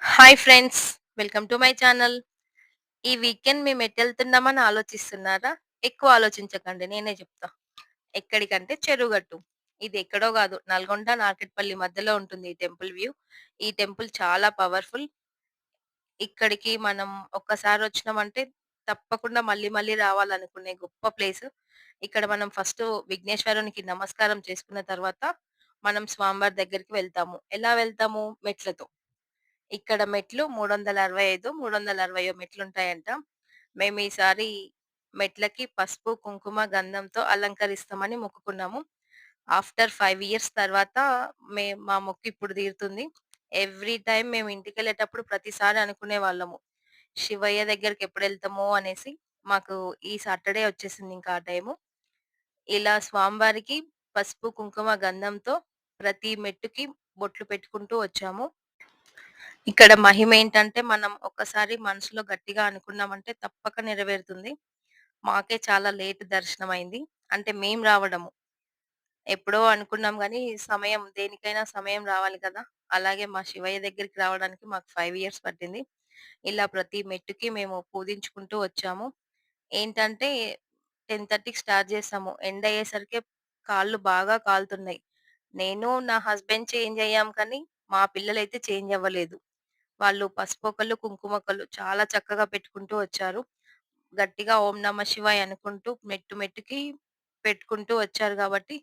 Hi friends. Welcome to my channel. ఈ weekend మేము ఎటెళ్తున్నామని ఆలోచిస్తున్నారా? ఎక్కువ ఆలోచించకండి. నేనే చెప్తా. ఎక్కడికంటే చెరువుగట్టు. ఇది ఎక్కడో గాదు. నల్గొండ, నార్కెట్పల్లి మధ్యలో ఉంటుంది ఈ టెంపుల్ వ్యూ. ఈ టెంపుల్ చాలా పవర్‌ఫుల్. ఇక్కడికి మనం ఒక్కసారొచ్చినామంటే తప్పకుండా మళ్ళీ మళ్ళీ రావాలనుకునే గొప్ప ప్లేసు. ఇక్కడ మనం ఫస్టు విఘ్నేశ్వరునికి నమస్కారం చేసుకున్న తర్వాత మనం స్వామివారి దగ్గరికి వెళ్తాము. ఎలా వెళ్తాము? మెట్లతో. ఇక్కడ మెట్లు 365, 360 మెట్లుంటాయంట. మేమీసారి మెట్లకి పసుపు, కుంకుమ, గంధంతో అలంకరిస్తామని మొక్కుకున్నాము. ఆఫ్టర్ 5 ఇయర్స్ తర్వాత మా మొక్కు ఇప్పుడు తీరుతుంది. ఎవ్రీ టైమ్ మేము ఇంటికెళ్ళేటప్పుడు ప్రతిసారి అనుకునేవాళ్ళము. శివయ్య దగ్గరికెప్పుడెళ్తామో అనేసి. మాకు ఈ సాటర్‌డే వచ్చేసింది ఇంకా ఆ టైము. ఇలా స్వామివారికి పసుపు, కుంకుమ, గంధంతో ప్రతి మెట్టుకి బొట్లు పెట్టుకుంటూ వచ్చాము. ఇక్కడ మహిమేంటంటే, మనం ఒక్కసారి మనసులో గట్టిగా అనుకున్నామంటే తప్పక నెరవేరుతుంది. మాకే చాలా లేట్ దర్శనమైంది. అంటే మేము రావడము. ఎప్పుడో అనుకున్నాం గానీ, సమయం దేనికైనా సమయం రావాలి కదా! అలాగే మా శివయ్య దగ్గరికి రావడానికి మాకు 5 ఇయర్స్ పట్టింది. ఇలా ప్రతి మెట్టుకి మేము పూజించుకుంటూ వచ్చాము. ఏంటంటే 10:30కి స్టార్ట్ చేసాము. ఎండ్ అయ్యేసరికి కాళ్ళు బాగా కాలుతున్నాయి. నేను, నా హస్బెండ్ చేంజ్ అయ్యాం కానీ, మా పిల్లలైతే చేంజ్ అవ్వలేదు. వాళ్ళు పసుపొకళ్ళు, కుంకుమొకళ్ళు చాలా చక్కగా పెట్టుకుంటూ వచ్చారు. గట్టిగా ఓం నమ శివాయ అనుకుంటూ మెట్టు మెట్టుకి పెట్టుకుంటూ వచ్చారు గాబట్టి,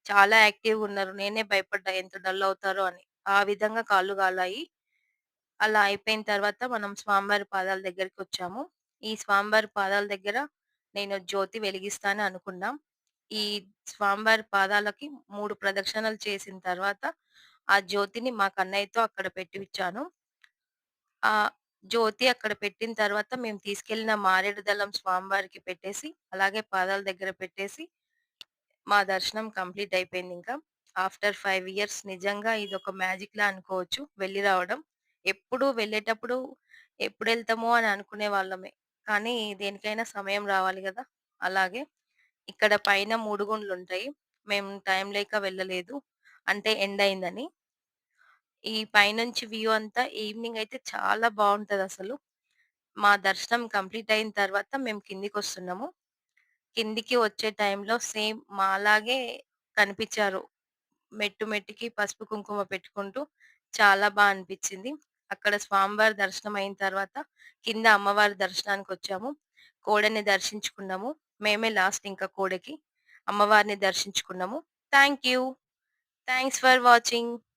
చాలా యాక్టివ్‌గున్నారు. నేనే భయపడ్డా ఎంత డల్ అవుతారో అని. ఆ విధంగా కాళ్ళు కాలాయి. అలా అయిపోయిన తర్వాత మనం స్వామివారి పాదాల దగ్గరికొచ్చాము. ఈ స్వామివారి పాదాల దగ్గర నేను జ్యోతి వెలిగిస్తాను అనుకున్నాం. ఈ స్వామివారి పాదాలకి 3 ప్రదక్షిణలు చేసిన తర్వాత, ఆ జ్యోతిని మా కన్నయ్యతో అక్కడ పెట్టివిచ్చాను. ఆ జ్యోతి అక్కడ పెట్టిన తర్వాత మేము తీసుకెళ్ళిన మారేడు దళం స్వామివారికి పెట్టేసి, అలాగే పాదాల దగ్గర పెట్టేసి, మా దర్శనం కంప్లీట్ అయిపోయిందింకా. ఆఫ్టర్ 5 ఇయర్స్ నిజంగా ఇదొక మ్యాజిక్‌లా అనుకోవచ్చు వెళ్లి రావడం. ఎప్పుడు వెళ్ళేటప్పుడు ఎప్పుడెళ్తామో అని అనుకునేవాళ్ళమే. కానీ దేనికైనా సమయం రావాలి గదా! అలాగే ఇక్కడ పైన 3 గుండ్లుంటాయి. మేము టైం లేక వెళ్ళలేదు. అంటే ఎండ్ అయిందని. ఈ పైనుంచి వ్యూ అంతా ఈవినింగ్ అయితే చాలా బావుంటదసలు. మా దర్శనం కంప్లీట్ అయిన తర్వాత మేము కిందికొస్తున్నాము. కిందికి వచ్చే టైంలో సేమ్ మాలాగే కనిపిచ్చారు. మెట్టు మెట్టుకి పసుపు, కుంకుమ పెట్టుకుంటూ చాలా అనిపిచ్చింది. అక్కడ స్వామివారి దర్శనం అయిన తర్వాత కింద అమ్మవారి దర్శనానికొచ్చాము. కోడెని దర్శించుకున్నాము. మేమే లాస్ట్ ఇంకా కోడెకి. అమ్మవారిని దర్శించుకున్నాము. Thank you. Thanks for watching.